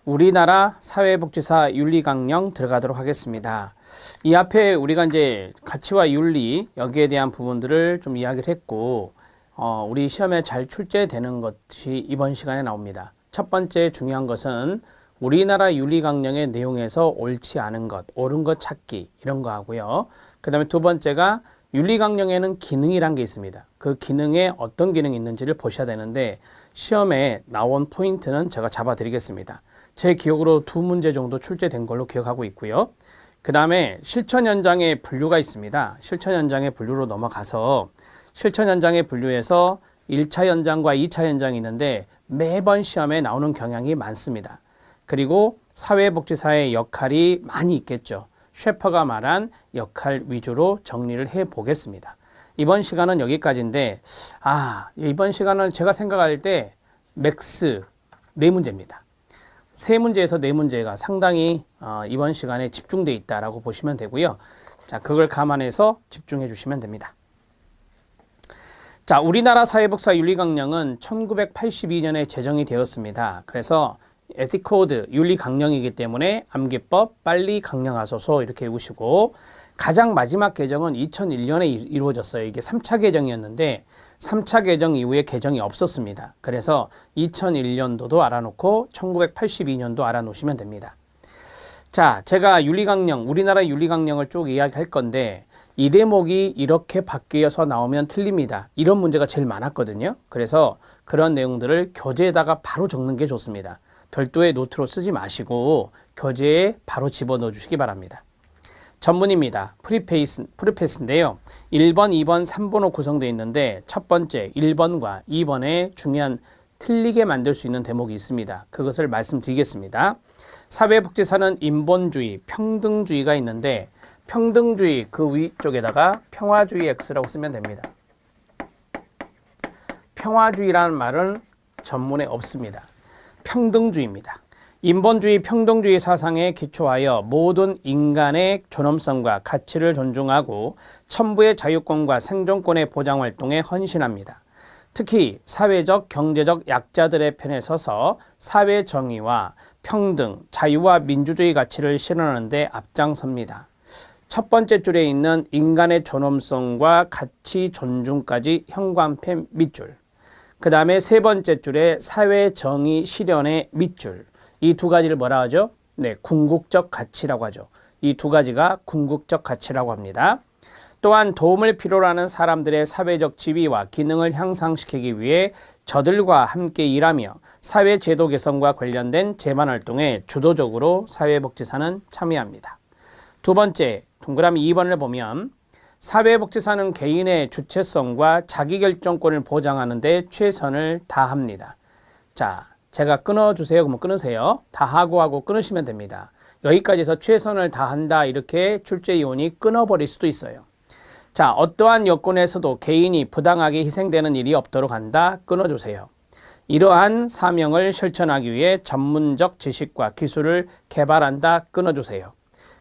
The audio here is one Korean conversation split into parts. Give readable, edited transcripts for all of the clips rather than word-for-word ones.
우리나라 사회복지사 윤리강령 들어가도록 하겠습니다. 이 앞에 우리가 이제 가치와 윤리 여기에 대한 부분들을 좀 이야기를 했고 우리 시험에 잘 출제되는 것이 이번 시간에 나옵니다. 첫 번째 중요한 것은 우리나라 윤리강령의 내용에서 옳지 않은 것, 옳은 것 찾기 이런 거 하고요. 그 다음에 두 번째가 윤리강령에는 기능이란 게 있습니다. 그 기능에 어떤 기능이 있는지를 보셔야 되는데 시험에 나온 포인트는 제가 잡아드리겠습니다. 제 기억으로 두 문제 정도 출제된 걸로 기억하고 있고요. 그 다음에 실천 현장의 분류가 있습니다. 실천 현장의 분류로 넘어가서 실천 현장의 분류에서 1차 현장과 2차 현장이 있는데 매번 시험에 나오는 경향이 많습니다. 그리고 사회복지사의 역할이 많이 있겠죠. 셰퍼가 말한 역할 위주로 정리를 해 보겠습니다. 이번 시간은 여기까지인데 이번 시간은 제가 생각할 때 맥스 4문제입니다. 3문제에서 4문제가 상당히 이번 시간에 집중되어 있다라고 보시면 되고요. 자, 그걸 감안해서 집중해 주시면 됩니다. 자, 우리나라 사회복지사 윤리강령은 1982년에 제정이 되었습니다. 그래서 에티코드 윤리강령이기 때문에 암기법 빨리 강령하소서 이렇게 외우시고, 가장 마지막 개정은 2001년에 이루어졌어요. 이게 3차 개정이었는데 3차 개정 이후에 개정이 없었습니다. 그래서 2001년도도 알아놓고 1982년도 알아놓으시면 됩니다. 자, 제가 윤리강령, 우리나라 윤리강령을 쭉 이야기할 건데 이 대목이 이렇게 바뀌어서 나오면 틀립니다. 이런 문제가 제일 많았거든요. 그래서 그런 내용들을 교재에다가 바로 적는 게 좋습니다. 별도의 노트로 쓰지 마시고 교재에 바로 집어넣어 주시기 바랍니다. 전문입니다. 프리패스인데요. 1번, 2번, 3번으로 구성되어 있는데 첫 번째 1번과 2번에 중요한 틀리게 만들 수 있는 대목이 있습니다. 그것을 말씀드리겠습니다. 사회복지사는 인본주의, 평등주의가 있는데 평등주의 그 위쪽에다가 평화주의 X라고 쓰면 됩니다. 평화주의라는 말은 전문에 없습니다. 평등주의입니다. 인본주의, 평등주의 사상에 기초하여 모든 인간의 존엄성과 가치를 존중하고 천부의 자유권과 생존권의 보장 활동에 헌신합니다. 특히 사회적, 경제적 약자들의 편에 서서 사회 정의와 평등, 자유와 민주주의 가치를 실현하는 데 앞장섭니다. 첫 번째 줄에 있는 인간의 존엄성과 가치 존중까지 현관펜 밑줄. 그 다음에 세 번째 줄에 사회 정의 실현의 밑줄. 이 두 가지를 뭐라 하죠? 네, 궁극적 가치라고 하죠. 이 두 가지가 궁극적 가치라고 합니다. 또한 도움을 필요로 하는 사람들의 사회적 지위와 기능을 향상시키기 위해 저들과 함께 일하며 사회 제도 개선과 관련된 재반 활동에 주도적으로 사회복지사는 참여합니다. 두 번째, 동그라미 2번을 보면 사회복지사는 개인의 주체성과 자기결정권을 보장하는 데 최선을 다합니다. 자, 제가 끊어주세요. 그러면 끊으세요. 다 하고 끊으시면 됩니다. 여기까지 해서 최선을 다한다 이렇게 출제위원이 끊어버릴 수도 있어요. 자, 어떠한 여건에서도 개인이 부당하게 희생되는 일이 없도록 한다. 끊어주세요. 이러한 사명을 실천하기 위해 전문적 지식과 기술을 개발한다. 끊어주세요.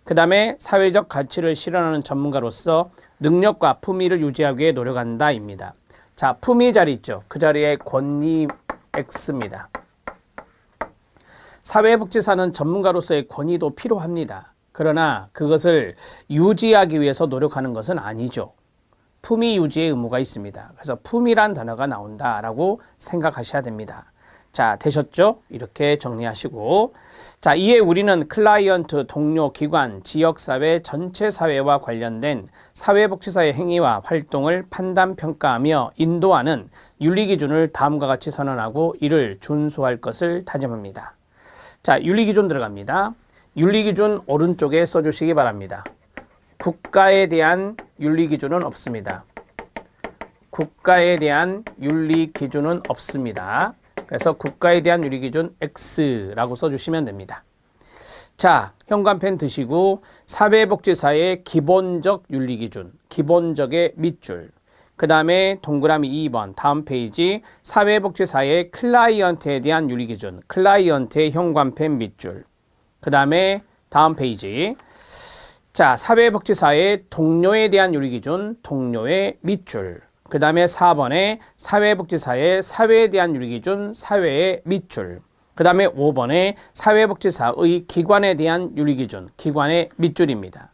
그 다음에 사회적 가치를 실현하는 전문가로서 능력과 품위를 유지하기 위해 노력한다 입니다. 자, 품위 자리 있죠. 그 자리에 권위 X입니다. 사회복지사는 전문가로서의 권위도 필요합니다. 그러나 그것을 유지하기 위해서 노력하는 것은 아니죠. 품위 유지의 의무가 있습니다. 그래서 품위란 단어가 나온다라고 생각하셔야 됩니다. 자, 되셨죠? 이렇게 정리하시고, 자, 이에 우리는 클라이언트, 동료, 기관, 지역사회, 전체 사회와 관련된 사회복지사의 행위와 활동을 판단, 평가하며 인도하는 윤리기준을 다음과 같이 선언하고 이를 준수할 것을 다짐합니다. 자, 윤리기준 들어갑니다. 윤리기준 오른쪽에 써주시기 바랍니다. 국가에 대한 윤리기준은 없습니다. 국가에 대한 윤리기준은 없습니다. 그래서 국가에 대한 윤리기준 X라고 써주시면 됩니다. 자, 현관펜 드시고 사회복지사의 기본적 윤리기준, 기본적의 밑줄. 그 다음에 동그라미 2번 다음 페이지 사회복지사의 클라이언트에 대한 윤리기준, 클라이언트의 현관펜 밑줄. 그 다음에 다음 페이지 자, 사회복지사의 동료에 대한 윤리기준, 동료의 밑줄. 그 다음에 4번에 사회복지사의 사회에 대한 윤리기준, 사회의 밑줄. 그 다음에 5번에 사회복지사의 기관에 대한 윤리기준, 기관의 밑줄입니다.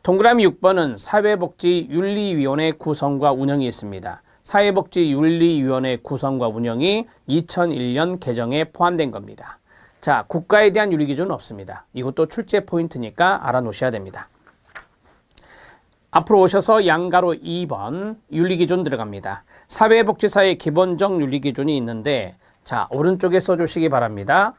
동그라미 6번은 사회복지윤리위원회 구성과 운영이 있습니다. 사회복지윤리위원회 구성과 운영이 2001년 개정에 포함된 겁니다. 자, 국가에 대한 윤리기준은 없습니다. 이것도 출제 포인트니까 알아놓으셔야 됩니다. 앞으로 오셔서 양가로 2번 윤리기준 들어갑니다. 사회복지사의 기본적 윤리기준이 있는데, 자, 오른쪽에 써주시기 바랍니다.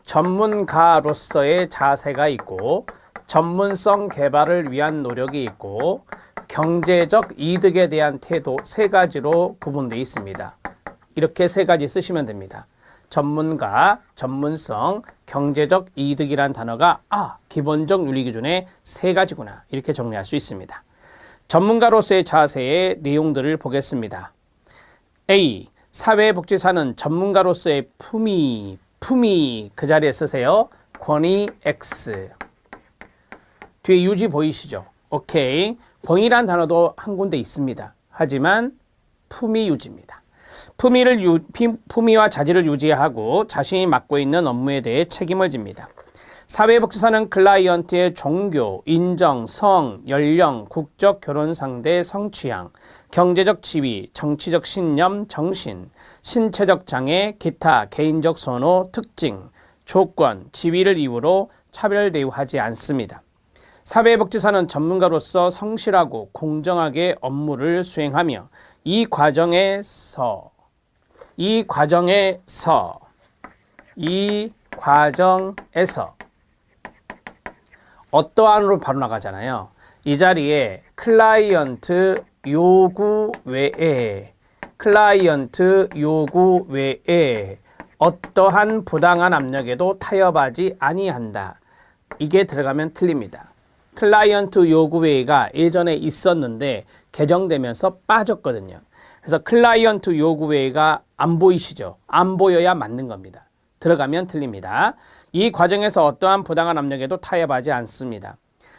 전문가로서의 자세가 있고, 전문성 개발을 위한 노력이 있고, 경제적 이득에 대한 태도 세 가지로 구분되어 있습니다. 이렇게 세 가지 쓰시면 됩니다. 전문가, 전문성, 경제적 이득이란 단어가 기본적 윤리기준의 세 가지구나, 이렇게 정리할 수 있습니다. 전문가로서의 자세의 내용들을 보겠습니다. A. 사회복지사는 전문가로서의 품위 그 자리에 쓰세요. 권위 X. 뒤에 유지 보이시죠? 오케이. 권위란 단어도 한 군데 있습니다. 하지만 품위 유지입니다. 품위와 자질을 유지하고 자신이 맡고 있는 업무에 대해 책임을 집니다. 사회복지사는 클라이언트의 종교, 인정, 성, 연령, 국적, 결혼 상대, 성취향, 경제적 지위, 정치적 신념, 정신, 신체적 장애, 기타, 개인적 선호, 특징, 조건, 지위를 이유로 차별 대우하지 않습니다. 사회복지사는 전문가로서 성실하고 공정하게 업무를 수행하며 이 과정에서 어떠한으로 바로 나가잖아요. 이 자리에 클라이언트 요구 외에 어떠한 부당한 압력에도 타협하지 아니한다. 이게 들어가면 틀립니다. 클라이언트 요구 외가 예전에 있었는데 개정되면서 빠졌거든요. 그래서 클라이언트 요구 외가 안 보이시죠? 안 보여야 맞는 겁니다. 들어가면 틀립니다. 이 과정에서 어떠한 부당한 압력에도 타협하지 않습니다.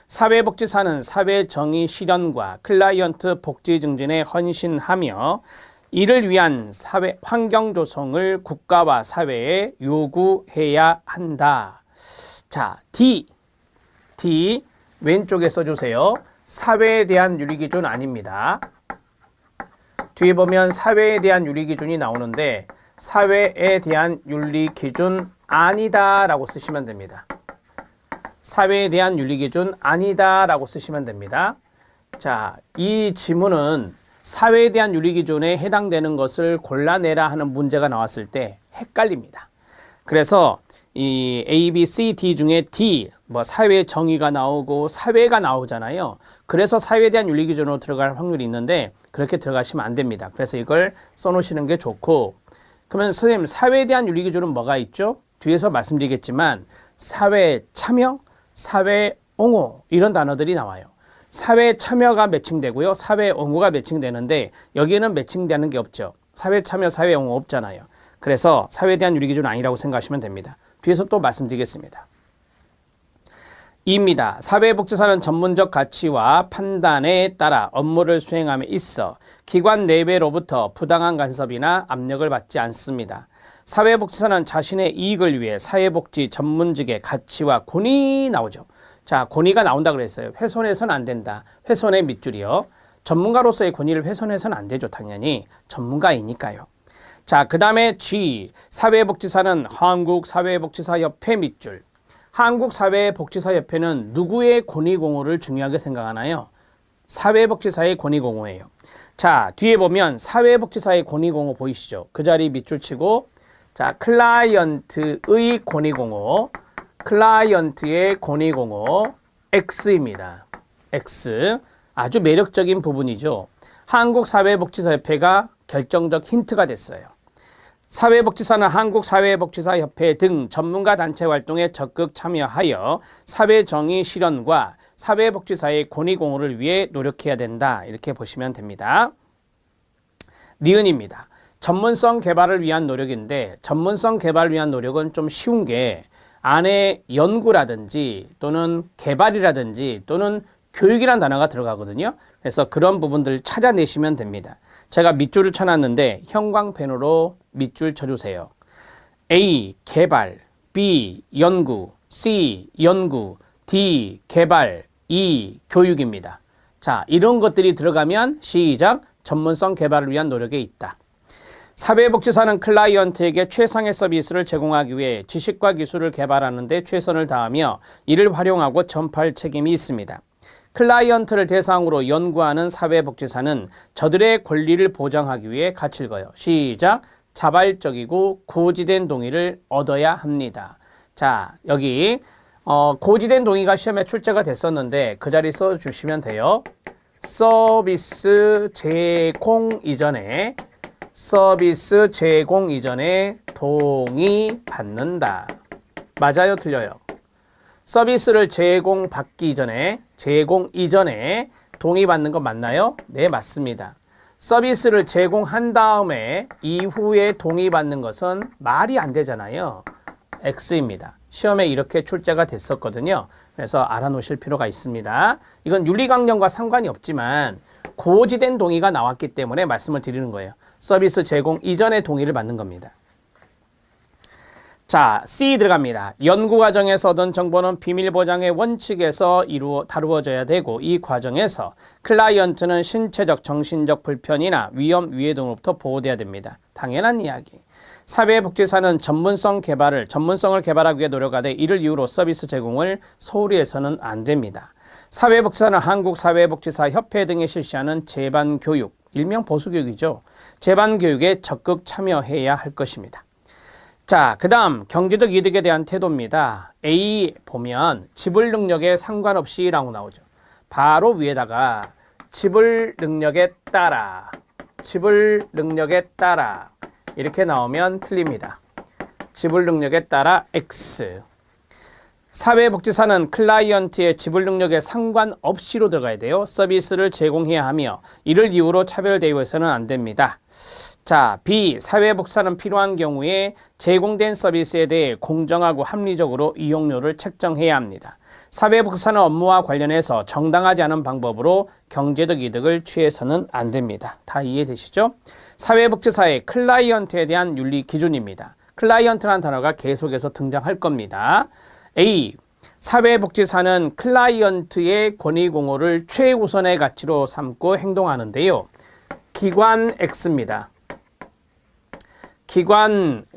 사회복지사는 사회정의 실현과 클라이언트 복지 증진에 헌신하며 이를 위한 사회 환경 조성을 국가와 사회에 요구해야 한다. 자, D 왼쪽에 써주세요. 사회에 대한 윤리기준 아닙니다. 뒤에 보면 사회에 대한 윤리기준이 나오는데 사회에 대한 윤리기준 아니다 라고 쓰시면 됩니다. 사회에 대한 윤리기준 아니다 라고 쓰시면 됩니다. 자, 이 지문은 사회에 대한 윤리기준에 해당되는 것을 골라내라 하는 문제가 나왔을 때 헷갈립니다. 그래서 이 A, B, C, D 중에 D, 사회 정의가 나오고 사회가 나오잖아요. 그래서 사회에 대한 윤리기준으로 들어갈 확률이 있는데 그렇게 들어가시면 안 됩니다. 그래서 이걸 써놓으시는 게 좋고, 그러면 선생님 사회에 대한 윤리기준은 뭐가 있죠? 뒤에서 말씀드리겠지만 사회 참여, 사회 옹호 이런 단어들이 나와요. 사회 참여가 매칭되고요. 사회 옹호가 매칭되는데 여기에는 매칭되는 게 없죠. 사회 참여, 사회 옹호 없잖아요. 그래서 사회에 대한 윤리기준은 아니라고 생각하시면 됩니다. 뒤에서 또 말씀드리겠습니다. 2입니다. 사회복지사는 전문적 가치와 판단에 따라 업무를 수행함에 있어 기관 내외로부터 부당한 간섭이나 압력을 받지 않습니다. 사회복지사는 자신의 이익을 위해 사회복지 전문직의 가치와 권위 나오죠. 자, 권위가 나온다 그랬어요. 훼손해서는 안 된다. 훼손의 밑줄이요. 전문가로서의 권위를 훼손해서는 안 되죠. 당연히 전문가이니까요. 자, 그 다음에 G, 사회복지사는 한국사회복지사협회 밑줄. 한국사회복지사협회는 누구의 권위공호를 중요하게 생각하나요? 사회복지사의 권위공호예요. 자, 뒤에 보면 사회복지사의 권위공호 보이시죠? 그 자리 밑줄 치고, 자, 클라이언트의 권위공호, 클라이언트의 권위공호 X입니다. X. 아주 매력적인 부분이죠. 한국사회복지사협회가 결정적 힌트가 됐어요. 사회복지사는 한국사회복지사협회 등 전문가 단체 활동에 적극 참여하여 사회정의 실현과 사회복지사의 권위공호를 위해 노력해야 된다. 이렇게 보시면 됩니다. 니은입니다. 전문성 개발을 위한 노력인데 전문성 개발을 위한 노력은 좀 쉬운 게 안에 연구라든지 또는 개발이라든지 또는 교육이라는 단어가 들어가거든요. 그래서 그런 부분들 찾아내시면 됩니다. 제가 밑줄을 쳐놨는데 형광펜으로 밑줄 쳐주세요. A. 개발, B. 연구, C. 연구, D. 개발, E. 교육입니다. 자, 이런 것들이 들어가면 시작, 전문성 개발을 위한 노력에 있다. 사회복지사는 클라이언트에게 최상의 서비스를 제공하기 위해 지식과 기술을 개발하는 데 최선을 다하며 이를 활용하고 전파할 책임이 있습니다. 클라이언트를 대상으로 연구하는 사회복지사는 저들의 권리를 보장하기 위해 같이 읽어요. 시작! 자발적이고 고지된 동의를 얻어야 합니다. 자, 여기 고지된 동의가 시험에 출제가 됐었는데 그 자리 써주시면 돼요. 서비스 제공 이전에 동의 받는다. 맞아요? 틀려요? 서비스를 제공 이전에 동의 받는 거 맞나요? 네, 맞습니다. 서비스를 제공한 다음에 이후에 동의 받는 것은 말이 안 되잖아요. X입니다. 시험에 이렇게 출제가 됐었거든요. 그래서 알아놓으실 필요가 있습니다. 이건 윤리강령과 상관이 없지만 고지된 동의가 나왔기 때문에 말씀을 드리는 거예요. 서비스 제공 이전에 동의를 받는 겁니다. 자, C 들어갑니다. 연구 과정에서 얻은 정보는 비밀 보장의 원칙에서 다루어져야 되고 이 과정에서 클라이언트는 신체적, 정신적 불편이나 위험, 위해 등으로부터 보호돼야 됩니다. 당연한 이야기. 사회복지사는 전문성을 개발하기 위해 노력하되 이를 이유로 서비스 제공을 소홀히 해서는 안 됩니다. 사회복지사는 한국사회복지사협회 등이 실시하는 재반교육, 일명 보수교육이죠. 재반교육에 적극 참여해야 할 것입니다. 자, 그 다음 경제적 이득에 대한 태도입니다. A 보면 지불 능력에 상관없이 라고 나오죠. 바로 위에다가 지불 능력에 따라 이렇게 나오면 틀립니다. 지불 능력에 따라 X. 사회복지사는 클라이언트의 지불 능력에 상관없이로 들어가야 돼요. 서비스를 제공해야 하며 이를 이유로 차별 대우해서는 안 됩니다. 자, B. 사회복지사는 필요한 경우에 제공된 서비스에 대해 공정하고 합리적으로 이용료를 책정해야 합니다. 사회복지사는 업무와 관련해서 정당하지 않은 방법으로 경제적 이득을 취해서는 안 됩니다. 다 이해되시죠? 사회복지사의 클라이언트에 대한 윤리 기준입니다. 클라이언트라는 단어가 계속해서 등장할 겁니다. A. 사회복지사는 클라이언트의 권익 공호를 최우선의 가치로 삼고 행동하는데요. 기관 X입니다.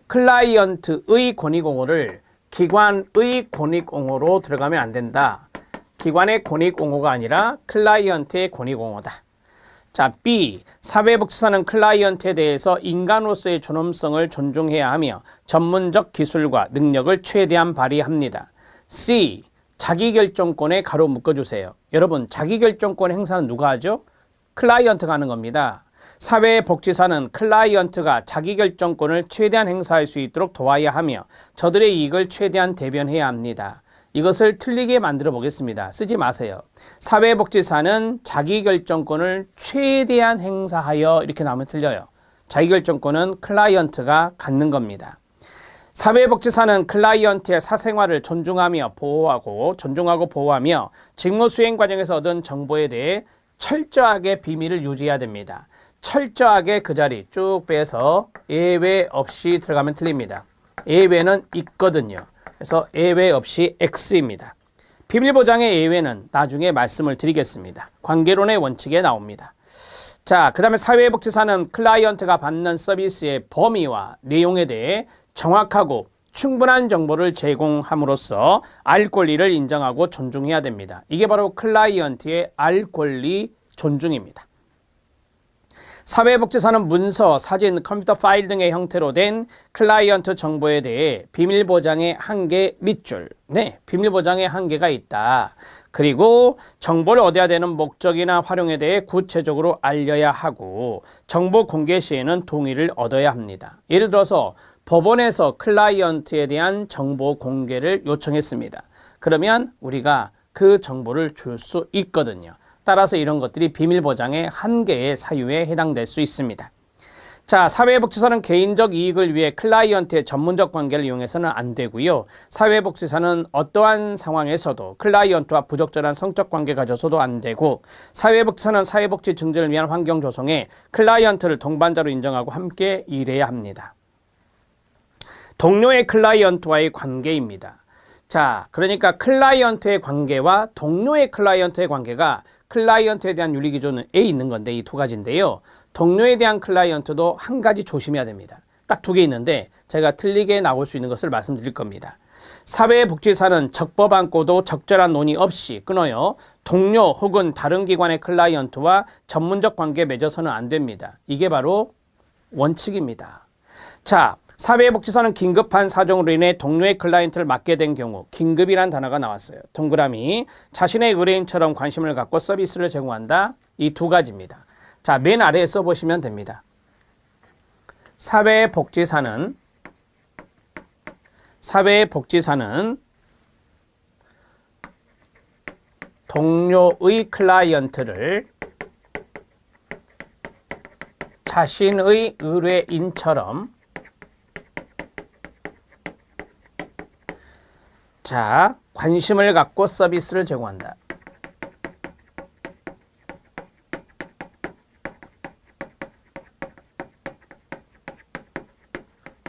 클라이언트의 권익 공호를 기관의 권익 공호로 들어가면 안 된다. 기관의 권익 공호가 아니라 클라이언트의 권익 공호다. 자, B. 사회복지사는 클라이언트에 대해서 인간으로서의 존엄성을 존중해야 하며 전문적 기술과 능력을 최대한 발휘합니다. C. 자기결정권에 가로 묶어주세요. 여러분, 자기결정권 행사는 누가 하죠? 클라이언트가 하는 겁니다. 사회복지사는 클라이언트가 자기결정권을 최대한 행사할 수 있도록 도와야 하며 저들의 이익을 최대한 대변해야 합니다. 이것을 틀리게 만들어 보겠습니다. 쓰지 마세요. 사회복지사는 자기결정권을 최대한 행사하여 이렇게 나오면 틀려요. 자기결정권은 클라이언트가 갖는 겁니다. 사회복지사는 클라이언트의 사생활을 존중하고 보호하며 직무 수행 과정에서 얻은 정보에 대해 철저하게 비밀을 유지해야 됩니다. 철저하게 그 자리 쭉 빼서 예외 없이 들어가면 틀립니다. 예외는 있거든요. 그래서 예외 없이 X입니다. 비밀보장의 예외는 나중에 말씀을 드리겠습니다. 관계론의 원칙에 나옵니다. 자, 그 다음에 사회복지사는 클라이언트가 받는 서비스의 범위와 내용에 대해 정확하고 충분한 정보를 제공함으로써 알 권리를 인정하고 존중해야 됩니다. 이게 바로 클라이언트의 알 권리 존중입니다. 사회복지사는 문서, 사진, 컴퓨터 파일 등의 형태로 된 클라이언트 정보에 대해 비밀보장의 한계 밑줄, 비밀보장의 한계가 있다. 그리고 정보를 얻어야 되는 목적이나 활용에 대해 구체적으로 알려야 하고 정보 공개 시에는 동의를 얻어야 합니다. 예를 들어서 법원에서 클라이언트에 대한 정보 공개를 요청했습니다. 그러면 우리가 그 정보를 줄 수 있거든요. 따라서 이런 것들이 비밀보장의 한계의 사유에 해당될 수 있습니다. 자, 사회복지사는 개인적 이익을 위해 클라이언트의 전문적 관계를 이용해서는 안 되고요. 사회복지사는 어떠한 상황에서도 클라이언트와 부적절한 성적 관계 가져서도 안 되고 사회복지사는 사회복지 증진을 위한 환경 조성에 클라이언트를 동반자로 인정하고 함께 일해야 합니다. 동료의 클라이언트와의 관계입니다. 자, 그러니까 클라이언트의 관계와 동료의 클라이언트의 관계가 클라이언트에 대한 윤리기준에 있는 건데 이 두 가지인데요. 동료에 대한 클라이언트도 한 가지 조심해야 됩니다. 딱 두 개 있는데 제가 틀리게 나올 수 있는 것을 말씀드릴 겁니다. 사회복지사는 적법한고도 적절한 논의 없이 끊어요. 동료 혹은 다른 기관의 클라이언트와 전문적 관계 맺어서는 안 됩니다. 이게 바로 원칙입니다. 자, 사회복지사는 긴급한 사정으로 인해 동료의 클라이언트를 맡게 된 경우 긴급이란 단어가 나왔어요. 동그라미 자신의 의뢰인처럼 관심을 갖고 서비스를 제공한다. 이 두 가지입니다. 자, 맨 아래에 써보시면 됩니다. 사회복지사는 동료의 클라이언트를 자신의 의뢰인처럼 자, 관심을 갖고 서비스를 제공한다.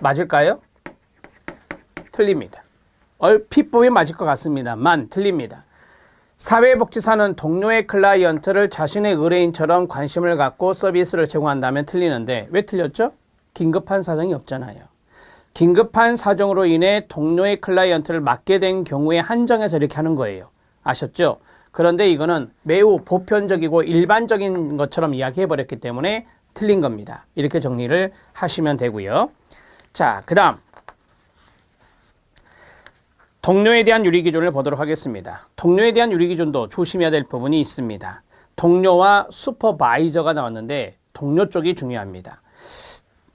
맞을까요? 틀립니다. 얼핏 보면 맞을 것 같습니다만 틀립니다. 사회복지사는 동료의 클라이언트를 자신의 의뢰인처럼 관심을 갖고 서비스를 제공한다면 틀리는데 왜 틀렸죠? 긴급한 사정이 없잖아요. 긴급한 사정으로 인해 동료의 클라이언트를 맡게 된 경우에 한정해서 이렇게 하는 거예요. 아셨죠? 그런데 이거는 매우 보편적이고 일반적인 것처럼 이야기해버렸기 때문에 틀린 겁니다. 이렇게 정리를 하시면 되고요. 자, 그 다음 동료에 대한 윤리기준을 보도록 하겠습니다. 동료에 대한 윤리기준도 조심해야 될 부분이 있습니다. 동료와 슈퍼바이저가 나왔는데 동료 쪽이 중요합니다.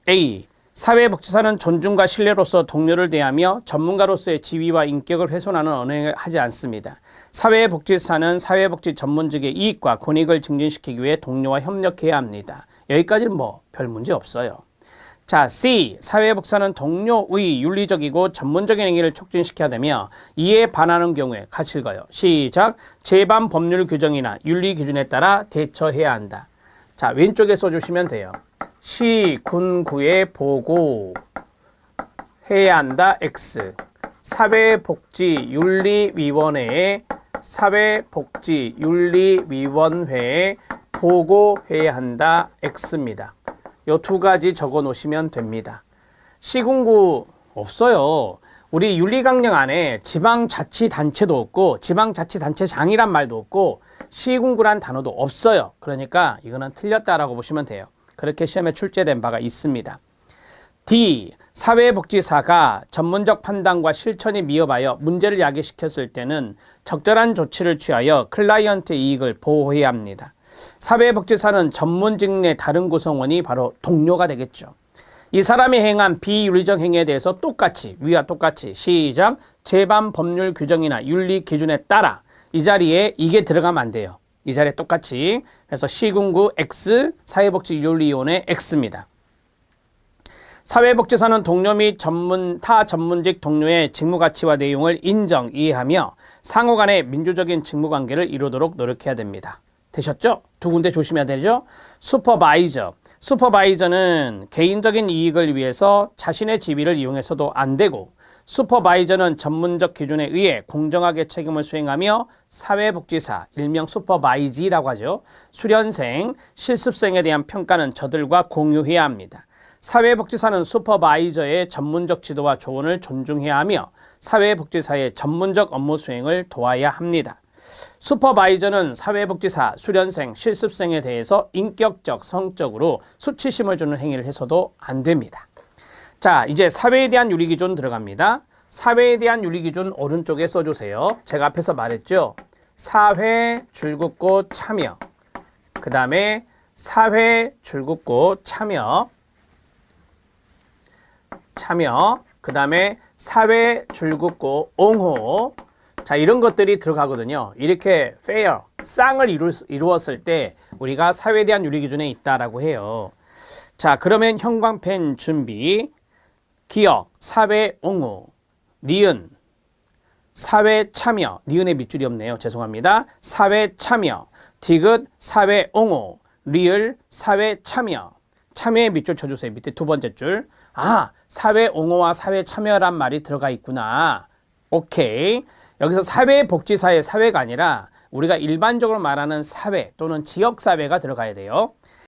A. 사회복지사는 존중과 신뢰로서 동료를 대하며 전문가로서의 지위와 인격을 훼손하는 언행을 하지 않습니다. 사회복지사는 사회복지 전문직의 이익과 권익을 증진시키기 위해 동료와 협력해야 합니다. 여기까지는 뭐 별 문제 없어요. 자, C. 사회복지사는 동료의 윤리적이고 전문적인 행위를 촉진시켜야 되며 이에 반하는 경우에 같이 읽어요. 시작. 제반 법률 규정이나 윤리 기준에 따라 대처해야 한다. 자, 왼쪽에 써주시면 돼요. 시군구에 보고해야 한다. X. 사회복지윤리위원회에 보고해야 한다. X입니다. 요 두 가지 적어 놓으시면 됩니다. 시군구 없어요. 우리 윤리강령 안에 지방자치단체도 없고 지방자치단체장이란 말도 없고 시군구란 단어도 없어요. 그러니까 이거는 틀렸다라고 보시면 돼요. 그렇게 시험에 출제된 바가 있습니다. D. 사회복지사가 전문적 판단과 실천이 미흡하여 문제를 야기시켰을 때는 적절한 조치를 취하여 클라이언트의 이익을 보호해야 합니다. 사회복지사는 전문직 내 다른 구성원이 바로 동료가 되겠죠. 이 사람이 행한 비윤리적 행위에 대해서 똑같이 위와 똑같이 시작. 제반 법률 규정이나 윤리 기준에 따라 이 자리에 이게 들어가면 안 돼요. 이 자리에 똑같이. 그래서 시군구 X, 사회복지윤리위원회 X입니다. 사회복지사는 동료 및 타 전문직 동료의 직무 가치와 내용을 인정, 이해하며 상호 간의 민주적인 직무관계를 이루도록 노력해야 됩니다. 되셨죠? 두 군데 조심해야 되죠? 슈퍼바이저는 개인적인 이익을 위해서 자신의 지위를 이용해서도 안 되고 슈퍼바이저는 전문적 기준에 의해 공정하게 책임을 수행하며 사회복지사, 일명 슈퍼바이지라고 하죠. 수련생, 실습생에 대한 평가는 저들과 공유해야 합니다. 사회복지사는 슈퍼바이저의 전문적 지도와 조언을 존중해야 하며 사회복지사의 전문적 업무 수행을 도와야 합니다. 슈퍼바이저는 사회복지사, 수련생, 실습생에 대해서 인격적, 성적으로 수치심을 주는 행위를 해서도 안 됩니다. 자, 이제 사회에 대한 윤리기준 들어갑니다. 사회에 대한 윤리기준 오른쪽에 써주세요. 제가 앞에서 말했죠. 사회, 줄긋고 참여. 그 다음에 사회, 줄긋고 참여. 그 다음에 사회, 줄긋고 옹호. 자, 이런 것들이 들어가거든요. 이렇게 fair, 쌍을 이루었을 때 우리가 사회에 대한 윤리기준에 있다라고 해요. 자, 그러면 형광펜 준비. 기억, 사회 옹호. 니은, 사회 참여. 니은에 밑줄이 없네요. 죄송합니다. 사회 참여. 디귿, 사회 옹호. 리을, 사회 참여. 참여에 밑줄 쳐주세요. 밑에 두 번째 줄. 아, 사회 옹호와 사회 참여란 말이 들어가 있구나. 오케이. 여기서 사회복지사의 사회가 아니라 우리가 일반적으로 말하는 사회 또는 지역사회가 들어가야 돼요.